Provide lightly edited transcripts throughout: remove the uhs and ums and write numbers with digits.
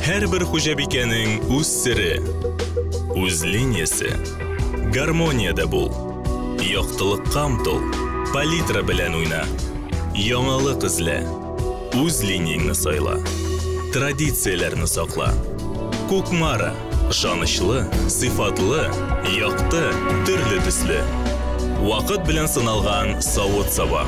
Her bir hujabikening o'z siri, o'z liniyasi. Garmoniyada bo'l. Yoqtiliqqa umtul. Palitra bilan o'yna. Yangilik izla. O'z liniyangni sayla. Traditsiyalarni saqla. Ko'kmara, ishonchli, sifatli, yoqti, turli tusli. Vaqt bilan sinalgan sovut sava.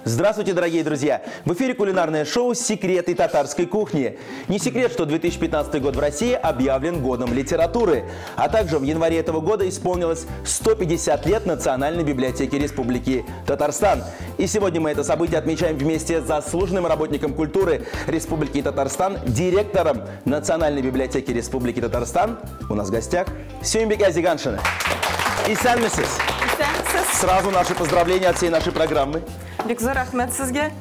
Здравствуйте, дорогие друзья! В эфире кулинарное шоу «Секреты татарской кухни». Не секрет, что 2015 год в России объявлен годом литературы. А также в январе этого года исполнилось 150 лет Национальной библиотеки Республики Татарстан. И сегодня мы это событие отмечаем вместе с заслуженным работником культуры Республики Татарстан, директором Национальной библиотеки Республики Татарстан. У нас в гостях Сюймбек Азиганшина. И сәлмісіз. Сразу наши поздравления от всей нашей программы. Бекзор Ахмед сізге.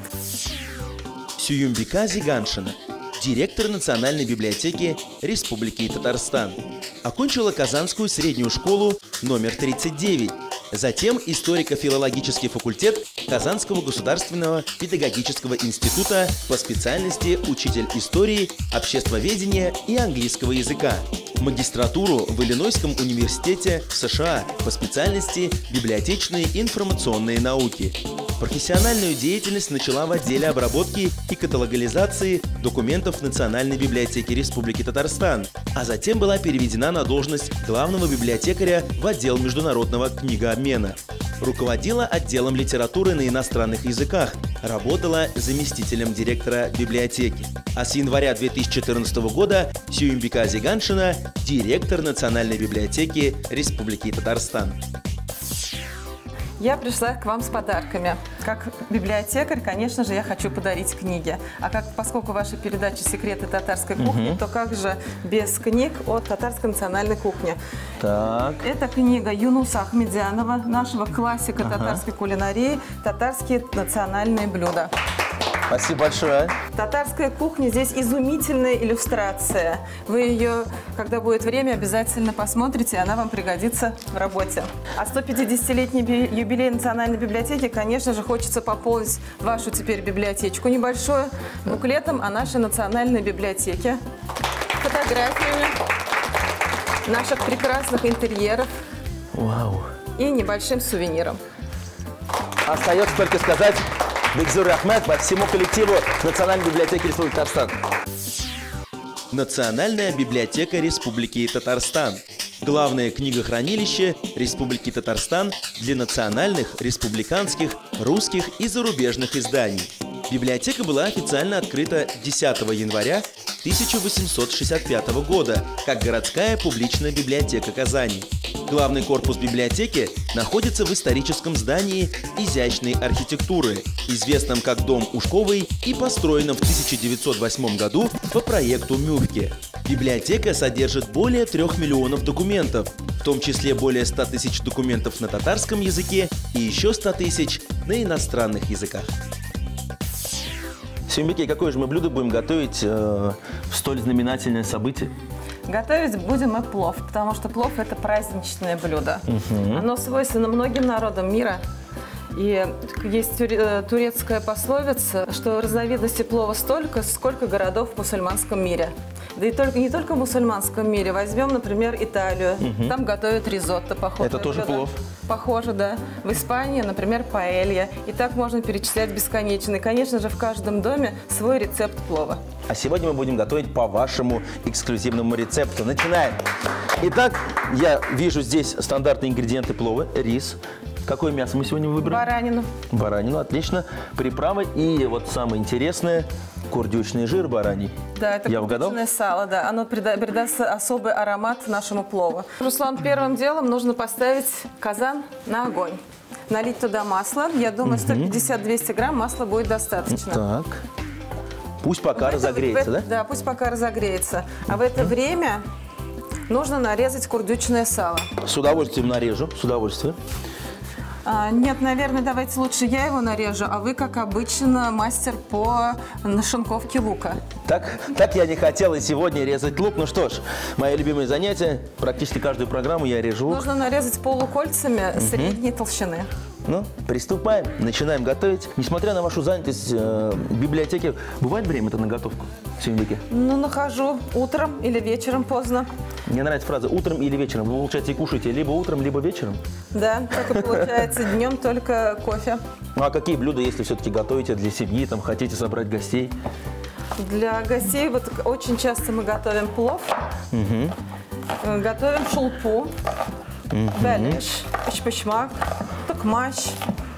Сюймбек Азиганшина, директор Национальной библиотеки Республики Татарстан. Окончила Казанскую среднюю школу номер 39. Затем историко-филологический факультет Казанского государственного педагогического института по специальности учитель истории, обществоведения и английского языка. Магистратуру в Иллинойском университете в США по специальности библиотечные и информационные науки. Профессиональную деятельность начала в отделе обработки и каталогизации документов Национальной библиотеки Республики Татарстан, а затем была переведена на должность главного библиотекаря в отдел международного книгообмена. Руководила отделом литературы на иностранных языках, работала заместителем директора библиотеки. А с января 2014 года Сюймбек Азиганшина – директор Национальной библиотеки Республики Татарстан. Я пришла к вам с подарками. Как библиотекарь, конечно же, я хочу подарить книги. Поскольку ваша передача «Секреты татарской кухни», то как же без книг от татарской национальной кухни? Так. Это книга Юнуса Ахмедянова, нашего классика татарской кулинарии «Татарские национальные блюда». Спасибо большое. Татарская кухня, здесь изумительная иллюстрация. Вы ее, когда будет время, обязательно посмотрите, она вам пригодится в работе. А 150-летний юбилей Национальной библиотеки, конечно же, хочется пополнить вашу теперь библиотечку небольшую буклетом о нашей национальной библиотеке, фотографиями наших прекрасных интерьеров. Вау. И небольшим сувениром. Остается только сказать Бекзор Ахмед по всему коллективу Национальной библиотеки Республики Татарстан. Национальная библиотека Республики Татарстан. Главное книгохранилище Республики Татарстан для национальных, республиканских, русских и зарубежных изданий. Библиотека была официально открыта 10 января 1865 года как городская публичная библиотека Казани. Главный корпус библиотеки находится в историческом здании изящной архитектуры, известном как Дом Ушковый и построенном в 1908 году по проекту Мюрке. Библиотека содержит более 3 миллионов документов, в том числе более 100 тысяч документов на татарском языке и еще 100 тысяч на иностранных языках. Сюймбек, какое же мы блюдо будем готовить в столь знаменательное событие? Готовить будем мы плов, потому что плов – это праздничное блюдо. Оно свойственно многим народам мира. И есть турецкая пословица, что разновидностей плова столько, сколько городов в мусульманском мире. Да и не только в мусульманском мире. Возьмем, например, Италию. Там готовят ризотто, похоже. Это тоже плов? Похоже, да. В Испании, например, паэлья. И так можно перечислять бесконечно. И, конечно же, в каждом доме свой рецепт плова. А сегодня мы будем готовить по вашему эксклюзивному рецепту. Начинаем. Итак, я вижу здесь стандартные ингредиенты плова. Рис. Какое мясо мы сегодня выбрали? Баранину. Баранину, отлично. Приправы и вот самое интересное – курдючный жир бараний. Да, это курдючное сало, да. Оно придаст особый аромат нашему плову. Руслан, первым делом нужно поставить казан на огонь. Налить туда масло. Я думаю, 150-200 грамм масла будет достаточно. Так. Пусть пока разогреется, да? Да, пусть пока разогреется. А в это время нужно нарезать курдючное сало. С удовольствием нарежу, с удовольствием. Нет, наверное, давайте лучше я его нарежу, а вы, как обычно, мастер по нашинковке лука. Так я не хотел и сегодня резать лук. Ну что ж, мое любимое занятие. Практически каждую программу я режу лук. Нужно нарезать полукольцами средней толщины. Ну, приступаем, начинаем готовить. Несмотря на вашу занятость в библиотеке, бывает время-то на готовку в Сюмбике? Ну, нахожу утром или вечером поздно. Мне нравится фраза «утром или вечером». Вы, получается, и кушаете либо утром, либо вечером? Да, так и получается. Днем только кофе. Ну, а какие блюда, если все-таки готовите для семьи, там, хотите собрать гостей? Для гостей вот очень часто мы готовим плов, готовим шулпу, бәлеш, пичпачмак, токмач,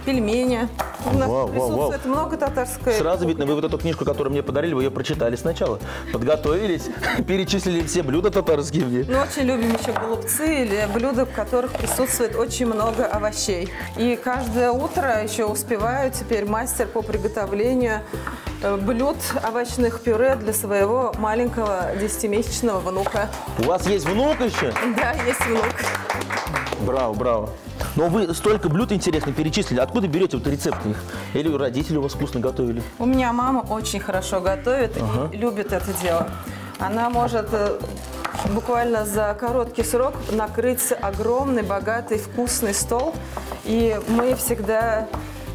пельмени. У нас присутствует много татарской. Сразу видно, вы вот эту книжку, которую мне подарили, вы ее прочитали сначала. Подготовились, перечислили все блюда татарские мне. Мы очень любим еще голубцы или блюда, в которых присутствует очень много овощей. И каждое утро еще успеваю теперь мастер по приготовлению блюд овощных пюре для своего маленького 10-месячного внука. У вас есть внук еще? Да, есть внук. Браво, браво. Но вы столько блюд интересных перечислили. Откуда берете вот рецепты их? Или родители у вас вкусно готовили? У меня мама очень хорошо готовит и любит это дело. Она может буквально за короткий срок накрыть огромный, богатый, вкусный стол. И мы всегда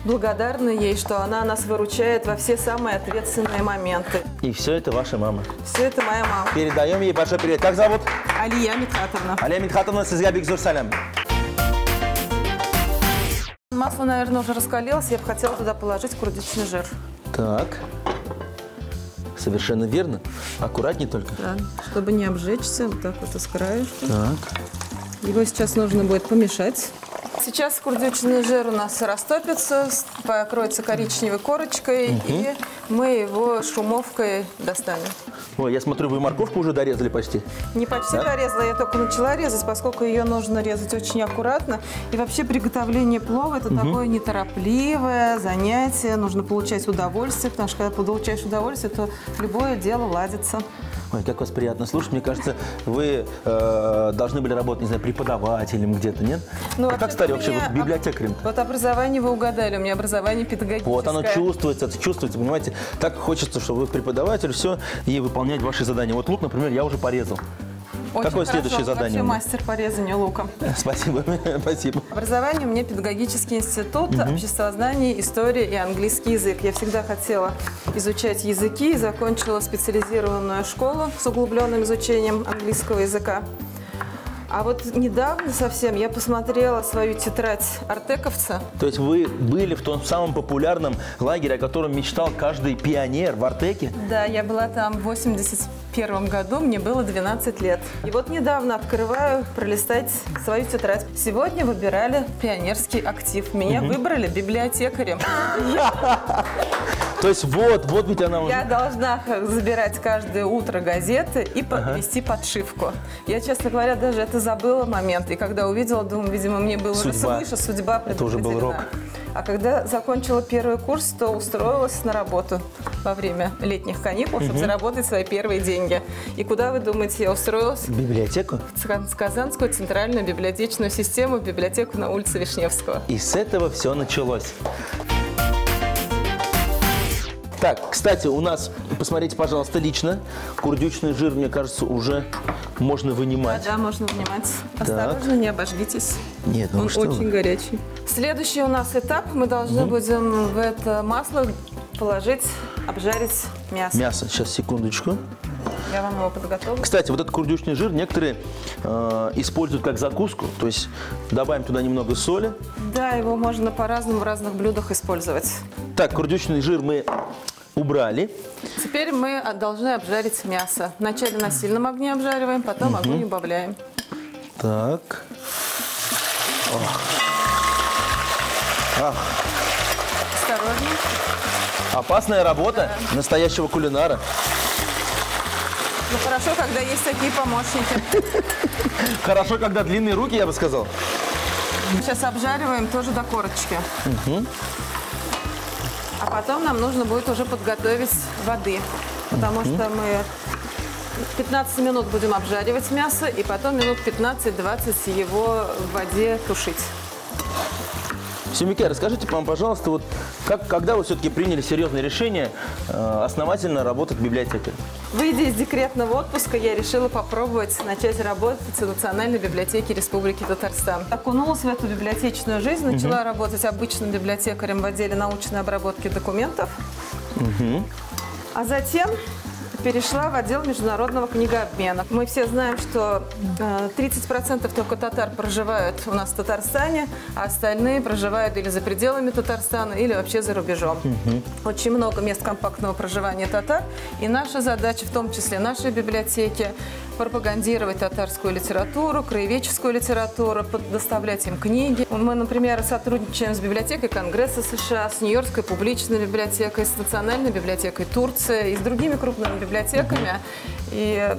благодарны ей, что она нас выручает во все самые ответственные моменты. И все это ваша мама. Все это моя мама. Передаем ей большой привет. Как зовут? Алия Митхатовна. Алия Митхатовна, sizga bek zo'r salom. Масло, наверное, уже раскалилось. Я бы хотела туда положить курдючный жир. Так. Совершенно верно. Аккуратнее только. Да, чтобы не обжечься, вот так вот из краешка. Так. Его сейчас нужно будет помешать. Сейчас курдючный жир у нас растопится, покроется коричневой корочкой, и мы его шумовкой достанем. Ой, я смотрю, вы морковку уже дорезали почти. Не почти дорезала, я только начала резать, поскольку ее нужно резать очень аккуратно. И вообще приготовление плова – это такое неторопливое занятие, нужно получать удовольствие, потому что когда получаешь удовольствие, то любое дело ладится. Ой, как вас приятно слушать. Мне кажется, вы должны были работать, не знаю, преподавателем где-то, нет? Ну, как стали вообще библиотекарем? Вот образование вы угадали, у меня образование педагогическое. Вот оно чувствуется, это чувствуется, понимаете? Так хочется, чтобы вы преподаватель, все, и выполнять ваши задания. Вот лук, например, я уже порезал. Очень Какое хорошо. следующее задание? Вообще мастер по резанию лука. Спасибо, спасибо. Образование у меня педагогический институт, обществознание, история и английский язык. Я всегда хотела изучать языки и закончила специализированную школу с углубленным изучением английского языка. А вот недавно совсем я посмотрела свою тетрадь артековца. То есть вы были в том самом популярном лагере, о котором мечтал каждый пионер в Артеке? Да, я была там в 81 году, мне было 12 лет. И вот недавно открываю пролистать свою тетрадь. Сегодня выбирали пионерский актив. Меня выбрали библиотекарем. То есть вот ведь она уже... Я должна забирать каждое утро газеты и вести подшивку. Я, честно говоря, даже это забыла момент. И когда увидела, думаю, видимо, мне было уже свыше, судьба предопределена. Это уже был рок. А когда закончила первый курс, то устроилась на работу во время летних каникул, чтобы заработать свои первые деньги. И куда, вы думаете, я устроилась? В библиотеку? В Казанскую центральную библиотечную систему, в библиотеку на улице Вишневского. И с этого все началось. Так, кстати, у нас, посмотрите, пожалуйста, лично, курдючный жир, мне кажется, уже можно вынимать. Да, можно вынимать. Осторожно, не обожгитесь. Нет, ну он что очень вы? горячий. Следующий у нас этап. Мы должны будем в это масло положить, обжарить мясо. Мясо, сейчас, секундочку. Я вам его подготовлю. Кстати, вот этот курдючный жир некоторые используют как закуску, то есть добавим туда немного соли. Да, его можно по-разному в разных блюдах использовать. Так, курдючный жир мы убрали. Теперь мы должны обжарить мясо. Вначале на сильном огне обжариваем, потом огонь убавляем. Так. Осторожно. Опасная работа настоящего кулинара. Ну хорошо, когда есть такие помощники. Хорошо, когда длинные руки, я бы сказал. Сейчас обжариваем тоже до корочки. А потом нам нужно будет уже подготовить воды, потому что мы 15 минут будем обжаривать мясо, и потом минут 15-20 его в воде тушить. Сюмбюлкай, расскажите нам, пожалуйста, вот когда вы все-таки приняли серьезное решение основательно работать библиотекарем? Выйдя из декретного отпуска, я решила попробовать начать работать в Национальной библиотеке Республики Татарстан. Окунулась в эту библиотечную жизнь, начала работать обычным библиотекарем в отделе научной обработки документов, а затем перешла в отдел международного книгообмена. Мы все знаем, что 30% только татар проживают у нас в Татарстане, а остальные проживают или за пределами Татарстана, или вообще за рубежом. Очень много мест компактного проживания татар, и наша задача, в том числе нашей библиотеки, пропагандировать татарскую литературу, краеведческую литературу, доставлять им книги. Мы, например, сотрудничаем с библиотекой Конгресса США, с Нью-Йоркской публичной библиотекой, с Национальной библиотекой Турции и с другими крупными библиотеками. И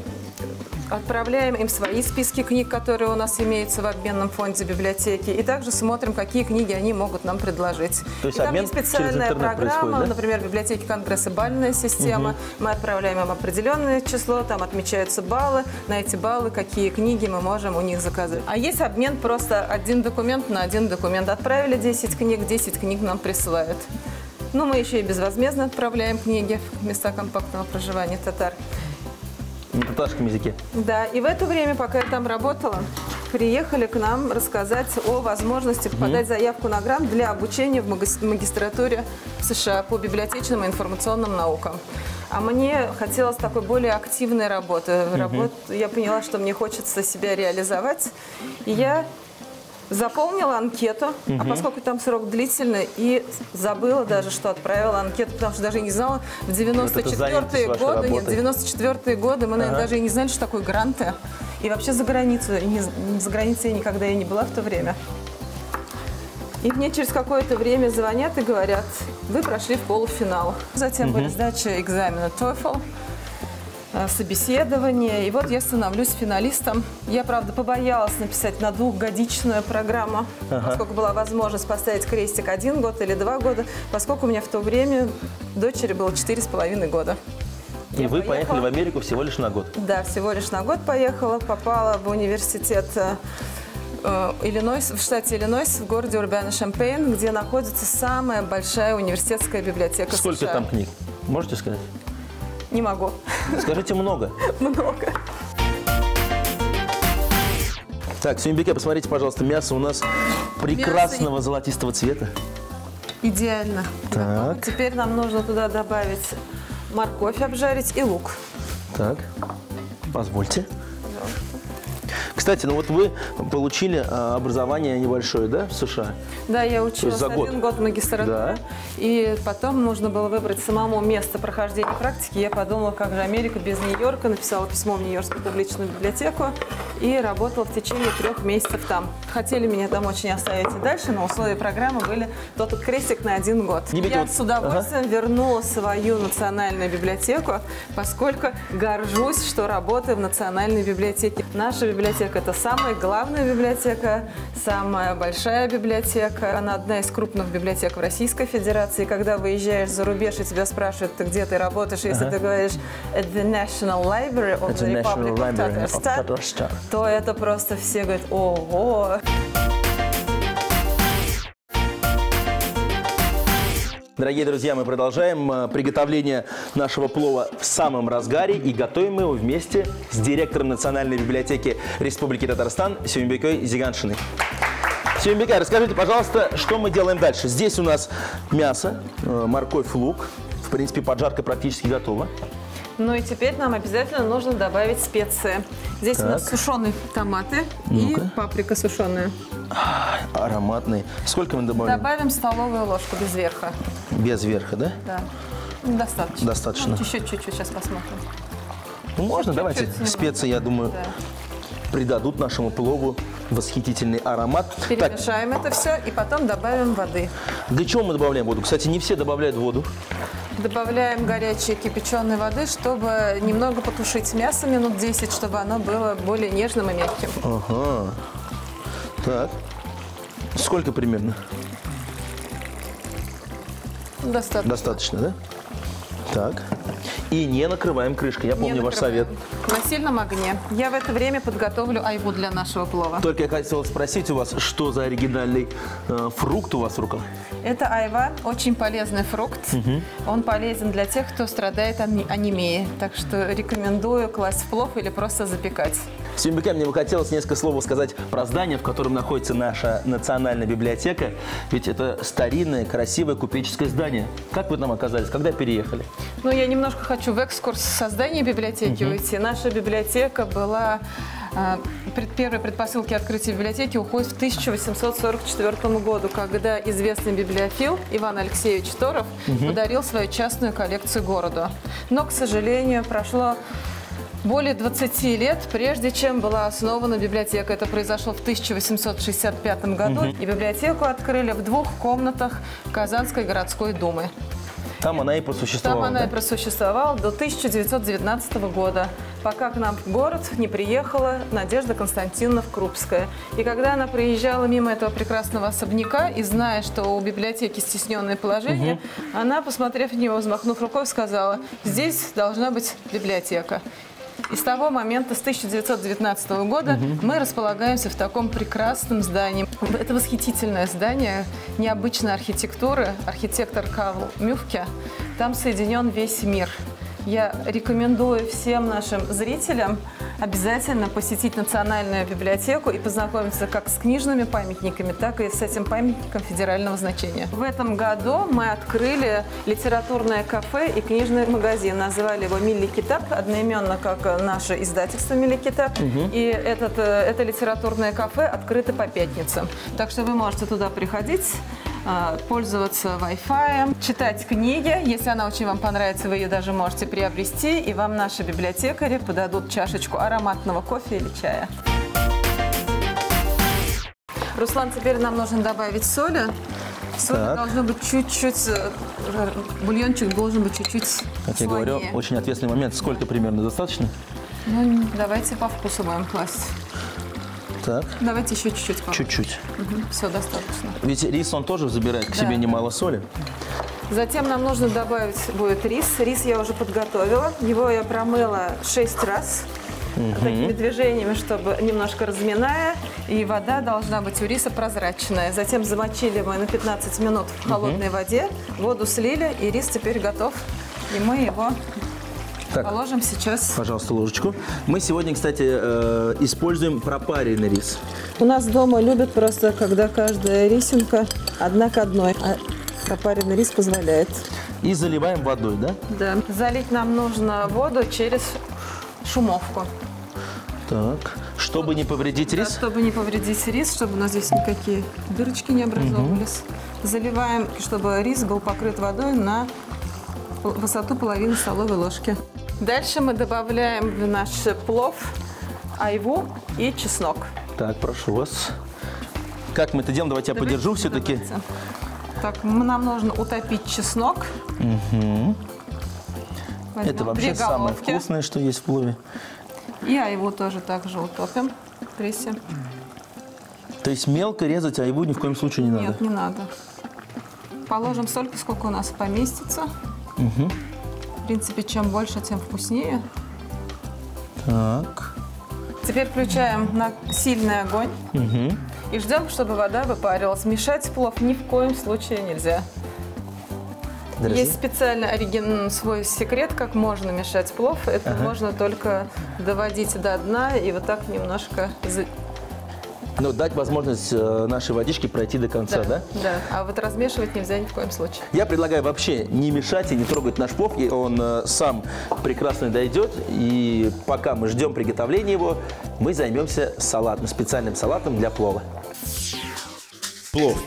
отправляем им свои списки книг, которые у нас имеются в обменном фонде библиотеки. И также смотрим, какие книги они могут нам предложить. То есть там есть специальная программа, да? Например, в библиотеке Конгресса бальная система. Мы отправляем им определенное число, там отмечаются баллы. На эти баллы какие книги мы можем у них заказать. А есть обмен просто один документ на один документ. Отправили 10 книг нам присылают. Ну, мы еще и безвозмездно отправляем книги в места компактного проживания татар. На татарском языке. Да, и в это время, пока я там работала, приехали к нам рассказать о возможности подать заявку на грант для обучения в магистратуре в США по библиотечным и информационным наукам. А мне хотелось такой более активной работы. Я поняла, что мне хочется себя реализовать. И я заполнила анкету, а поскольку там срок длительный, и забыла даже, что отправила анкету, потому что даже не знала, в 94-е годы, нет, 94-е годы мы, наверное, даже и не знали, что такое гранты. И вообще за границу, за границей никогда я не была в то время. И мне через какое-то время звонят и говорят: вы прошли в полуфинал. Затем были сдача экзамена TOEFL, собеседование, и вот я становлюсь финалистом. Я, правда, побоялась написать на двухгодичную программу, поскольку была возможность поставить крестик 1 год или 2 года, поскольку у меня в то время дочери было 4,5 года. И вы поехали в Америку всего лишь на год? Да, всего лишь на год поехала, попала в университет Иллинойс, в штате Иллинойс, в городе Урбана-Шампейн, где находится самая большая университетская библиотека США. Сколько там книг? Можете сказать? Не могу. Скажите, много? Много. Так, Сюмбюлкай, посмотрите, пожалуйста, мясо у нас прекрасного золотистого цвета. Идеально. Так. Теперь нам нужно туда добавить морковь, обжарить, и лук. Так, позвольте. Кстати, ну вот вы получили образование небольшое, да, в США? Да, я училась 1 год в магистратуре, да. И потом нужно было выбрать самому место прохождения практики. Я подумала, как же Америка без Нью-Йорка, написала письмо в Нью-Йоркскую публичную библиотеку и работала в течение 3 месяцев там. Хотели меня там очень оставить и дальше, но условия программы были тот крестик на 1 год. Я с удовольствием вернула свою национальную библиотеку, поскольку горжусь, что работаю в национальной библиотеке. Наша библиотека — это самая главная библиотека, самая большая библиотека. Она одна из крупных библиотек в Российской Федерации. Когда выезжаешь за рубеж и тебя спрашивают, где ты работаешь, если ты говоришь at the National Library of the Republic of Tatarstan, то это просто все говорят: ого! Дорогие друзья, мы продолжаем приготовление нашего плова в самом разгаре и готовим мы его вместе с директором Национальной библиотеки Республики Татарстан Сюмбюлкай Зиганшиной. Сюмбюлкай, расскажите, пожалуйста, что мы делаем дальше? Здесь у нас мясо, морковь, лук. В принципе, поджарка практически готова. Ну и теперь нам обязательно нужно добавить специи. Здесь у нас сушеные томаты и паприка сушеная. Ароматный. Сколько мы добавим? Добавим столовую ложку без верха. Без верха, да? Да. Достаточно. Достаточно. Ну, чуть-чуть, сейчас посмотрим. Ну, можно, давайте. Специи, я думаю, придадут нашему плову восхитительный аромат. Перемешаем это все и потом добавим воды. Для чего мы добавляем воду? Кстати, не все добавляют воду. Добавляем горячей кипяченой воды, чтобы немного потушить мясо, минут 10, чтобы оно было более нежным и мягким. Ага. Так. Сколько примерно? Достаточно. Достаточно, да? Так. И не накрываем крышкой. Я помню ваш совет. на сильном огне. Я в это время подготовлю айву для нашего плова. Только я хотел спросить у вас, что за оригинальный фрукт у вас в руках? Это айва, очень полезный фрукт. Он полезен для тех, кто страдает анемией. Так что рекомендую класть в плов или просто запекать. Сюмбекам, мне бы хотелось несколько слов сказать про здание, в котором находится наша национальная библиотека. Ведь это старинное, красивое купеческое здание. Как вы там оказались? Когда переехали? Ну, я немножко хочу в экскурс создания библиотеки уйти. Наша библиотека была... Первые предпосылки открытия библиотеки уходят в 1844 году, когда известный библиофил Иван Алексеевич Торов подарил свою частную коллекцию городу. Но, к сожалению, прошло более 20 лет, прежде чем была основана библиотека. Это произошло в 1865 году. И библиотеку открыли в 2 комнатах Казанской городской думы. Там она и просуществовала. Там она и просуществовала до 1919 года, пока к нам в город не приехала Надежда Константиновна Крупская. И когда она приезжала мимо этого прекрасного особняка и зная, что у библиотеки стесненное положение, она, посмотрев на него, взмахнув рукой, сказала: «Здесь должна быть библиотека». И с того момента, с 1919 года, мы располагаемся в таком прекрасном здании. Это восхитительное здание, необычной архитектуры, архитектор Карл Мюфке. Там соединен весь мир. Я рекомендую всем нашим зрителям обязательно посетить Национальную библиотеку и познакомиться как с книжными памятниками, так и с этим памятником федерального значения. В этом году мы открыли литературное кафе и книжный магазин. Назвали его «Милли Китаб», одноименно как наше издательство «Милли Китаб». И это литературное кафе открыто по пятницам. Так что вы можете туда приходить, пользоваться Wi-Fi, читать книги. Если она очень вам понравится, вы ее даже можете приобрести, и вам наши библиотекари подадут чашечку ароматного кофе или чая. Руслан, теперь нам нужно добавить соли. Соли должно быть чуть-чуть, бульончик должен быть чуть-чуть Как я говорю, очень ответственный момент. Сколько примерно? Достаточно? Ну, давайте по вкусу будем класть. Так. Давайте еще чуть-чуть. Чуть-чуть. Все, достаточно. Ведь рис, он тоже забирает к себе немало соли. Затем нам нужно добавить будет рис. Рис я уже подготовила. Его я промыла 6 раз. Такими движениями, чтобы немножко разминая. И вода должна быть у риса прозрачная. Затем замочили мы на 15 минут в холодной воде. Воду слили, и рис теперь готов. И мы его... положим сейчас. Пожалуйста, ложечку. Мы сегодня, кстати, используем пропаренный рис. У нас дома любят просто, когда каждая рисинка одна к одной. А пропаренный рис позволяет. И заливаем водой, да? Да. Залить нам нужно воду через шумовку. Так. Чтобы не повредить рис? Чтобы не повредить рис, чтобы у нас здесь никакие дырочки не образовывались. Заливаем, чтобы рис был покрыт водой на высоту половины столовой ложки. Дальше мы добавляем в наш плов айву и чеснок. Так, прошу вас. Как мы это делаем? Давайте я подержу все-таки. Так, нам нужно утопить чеснок. Это вообще самое вкусное, что есть в плове. И айву тоже также утопим в прессе. То есть мелко резать айву ни в коем случае не надо? Нет, не надо. Положим столько, сколько у нас поместится. В принципе, чем больше, тем вкуснее. Так. Теперь включаем на сильный огонь и ждем, чтобы вода выпарилась. Мешать плов ни в коем случае нельзя. Есть специальный свой секрет, как можно мешать плов. Это можно только доводить до дна и вот так немножко... Ну, дать возможность нашей водичке пройти до конца, да? Да, а вот размешивать нельзя ни в коем случае. Я предлагаю вообще не мешать и не трогать наш плов, и он сам прекрасно дойдет. И пока мы ждем приготовления его, мы займемся салатом, специальным салатом для плова. Плов.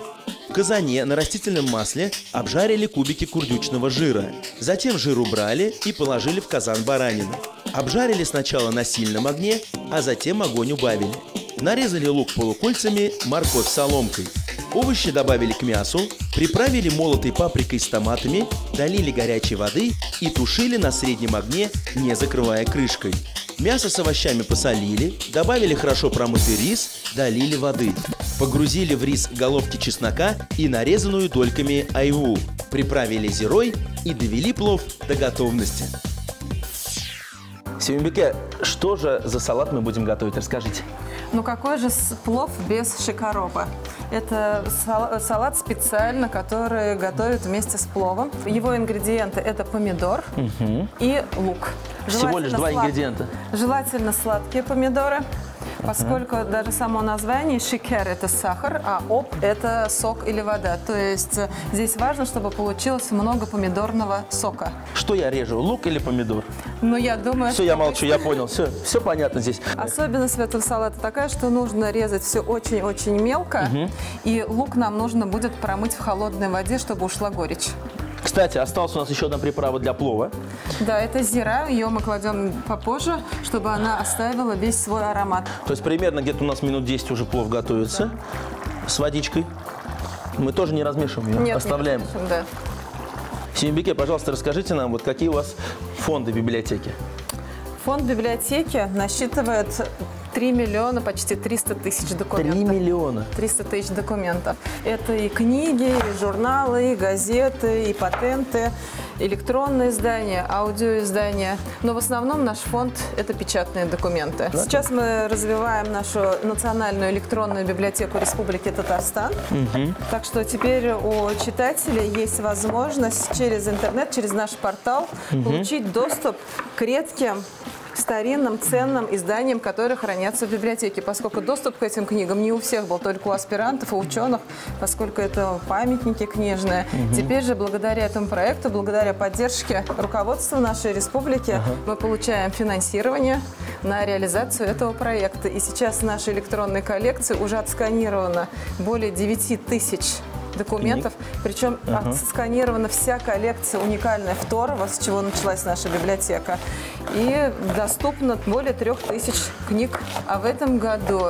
В казане на растительном масле обжарили кубики курдючного жира. Затем жир убрали и положили в казан баранину. Обжарили сначала на сильном огне, а затем огонь убавили. Нарезали лук полукольцами, морковь соломкой. Овощи добавили к мясу, приправили молотой паприкой с томатами, долили горячей воды и тушили на среднем огне, не закрывая крышкой. Мясо с овощами посолили, добавили хорошо промытый рис, долили воды. Погрузили в рис головки чеснока и нарезанную дольками айву. Приправили зирой и довели плов до готовности. Симбике, что же за салат мы будем готовить? Расскажите. Ну какой же плов без шикаропа? Это салат специально, который готовят вместе с пловом. Его ингредиенты – это помидор и лук. Всего лишь два ингредиента? Желательно сладкие помидоры, поскольку даже само название шикер – это сахар, а оп – это сок или вода. То есть здесь важно, чтобы получилось много помидорного сока. Что я режу, лук или помидор? Ну, я думаю, все, я молчу, я понял. Все понятно здесь. Особенность этого салата такая, что нужно резать все очень-очень мелко, и лук нам нужно будет промыть в холодной воде, чтобы ушла горечь. Кстати, осталась у нас еще одна приправа для плова. Да, это зира, ее мы кладем попозже, чтобы она оставила весь свой аромат. То есть примерно где-то у нас минут 10 уже плов готовится с водичкой. Мы тоже не размешиваем ее, Нет, оставляем. Не размешиваем, да. Симбике, пожалуйста, расскажите нам, вот какие у вас фонды в библиотеке? Фонд библиотеки насчитывает 3 миллиона, почти 300 тысяч документов. 3 миллиона? 300 тысяч документов. Это и книги, и журналы, и газеты, и патенты, электронные издания, аудиоиздания. Но в основном наш фонд – это печатные документы. Да? Сейчас мы развиваем нашу национальную электронную библиотеку Республики Татарстан. Так что теперь у читателей есть возможность через интернет, через наш портал получить доступ к редким, старинным, ценным изданиям, которые хранятся в библиотеке, поскольку доступ к этим книгам не у всех был, только у аспирантов и ученых, поскольку это памятники книжные. Теперь же благодаря этому проекту, благодаря поддержке руководства нашей республики, мы получаем финансирование на реализацию этого проекта. И сейчас в нашей электронной коллекции уже отсканировано более 9 тысяч документов, причем отсканирована вся коллекция уникальная Второго, с чего началась наша библиотека. И доступно более 3000 книг. А в этом году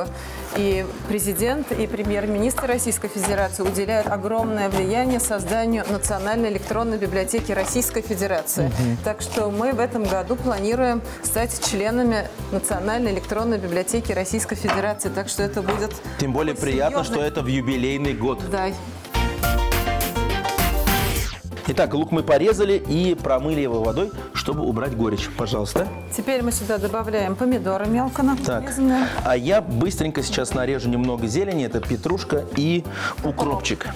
и президент, и премьер-министр Российской Федерации уделяют огромное влияние созданию национальной электронной библиотеки Российской Федерации. Так что мы в этом году планируем стать членами национальной электронной библиотеки Российской Федерации. Так что это будет... Тем более приятно, что это в юбилейный год. Да. Итак, лук мы порезали и промыли его водой, чтобы убрать горечь. Пожалуйста. Теперь мы сюда добавляем помидоры мелко нарезанные. А я быстренько сейчас нарежу немного зелени. Это петрушка и укропчик.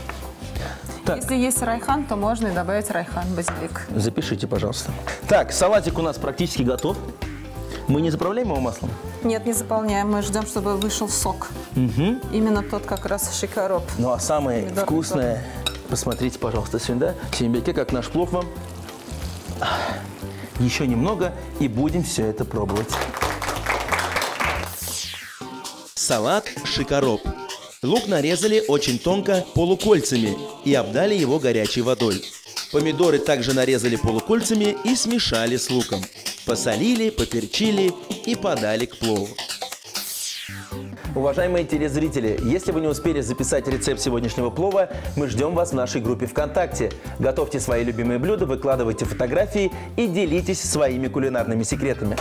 Так. Если есть райхан, то можно и добавить райхан, базилик. Запишите, пожалуйста. Так, салатик у нас практически готов. Мы не заправляем его маслом? Нет, не заполняем. Мы ждем, чтобы вышел сок. Именно тот как раз шикароп. Ну а самое вкусное... Посмотрите, пожалуйста, сюда. Симбике, как наш плов вам. Еще немного, и будем все это пробовать. Салат шикароп. Лук нарезали очень тонко полукольцами и обдали его горячей водой. Помидоры также нарезали полукольцами и смешали с луком. Посолили, поперчили и подали к плову. Уважаемые телезрители, если вы не успели записать рецепт сегодняшнего плова, мы ждем вас в нашей группе ВКонтакте. Готовьте свои любимые блюда, выкладывайте фотографии и делитесь своими кулинарными секретами.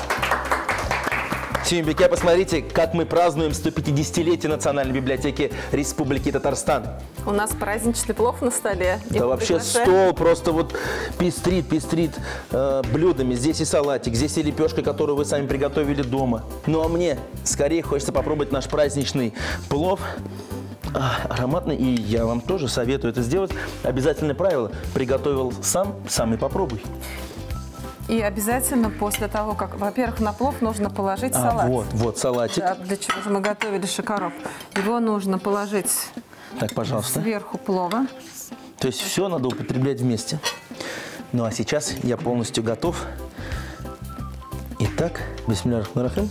Симбике, посмотрите, как мы празднуем 150-летие Национальной библиотеки Республики Татарстан. У нас праздничный плов на столе. Да вообще стол просто вот пестрит блюдами. Здесь и салатик, здесь и лепешка, которую вы сами приготовили дома. Ну а мне скорее хочется попробовать наш праздничный плов. Ароматный, и я вам тоже советую это сделать. Обязательное правило: приготовил сам и попробуй. И обязательно после того, как, во-первых, на плов нужно положить салат. Вот салатик. Да, для чего же мы готовили шикароп. Его нужно положить пожалуйста, сверху плова. То есть все надо употреблять вместе. Ну а сейчас я полностью готов. Итак, бисмилля рахман рахим.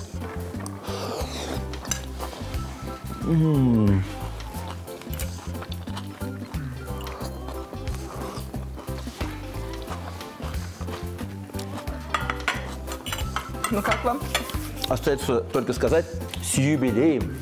Ну как вам? Остается только сказать: с юбилеем!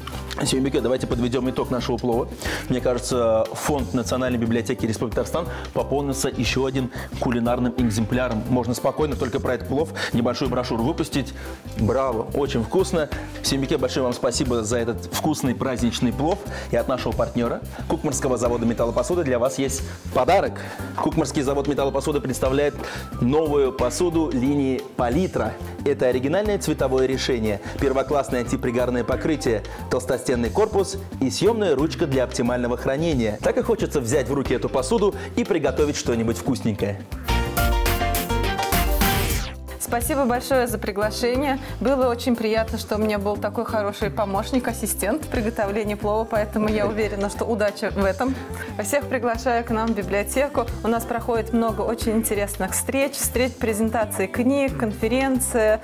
Симбике, давайте подведем итог нашего плова. Мне кажется, фонд Национальной библиотеки Республики Татарстан пополнился еще один кулинарным экземпляром. Можно спокойно только про этот плов небольшую брошюру выпустить. Браво, очень вкусно. Симбике, большое вам спасибо за этот вкусный праздничный плов. И от нашего партнера Кукмарского завода металлопосуды для вас есть подарок. Кукмарский завод металлопосуды представляет новую посуду линии Палитра. Это оригинальное цветовое решение, первоклассное антипригарное покрытие, толстостенный корпус и съемная ручка для оптимального хранения. Так и хочется взять в руки эту посуду и приготовить что-нибудь вкусненькое. Спасибо большое за приглашение. Было очень приятно, что у меня был такой хороший помощник, ассистент в приготовлении плова, поэтому я уверена, что удача в этом. Всех приглашаю к нам в библиотеку. У нас проходит много очень интересных встреч, презентации книг, конференции,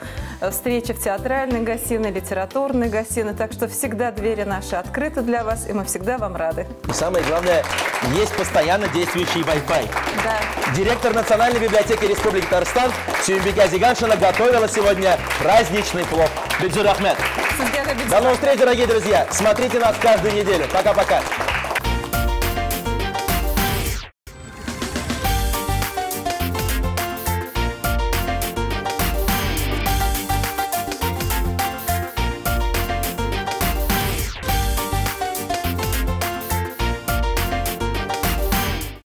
встречи в театральной гостиной, литературной гостиной. Так что всегда двери наши открыты для вас, и мы всегда вам рады. И самое главное, есть постоянно действующий Wi-Fi. Да. Директор Национальной библиотеки Республики Татарстан Сюмбека Зиганшина готовила сегодня праздничный плов. Бюджет Ахмед. До новых встреч, дорогие друзья. Смотрите нас каждую неделю. Пока-пока.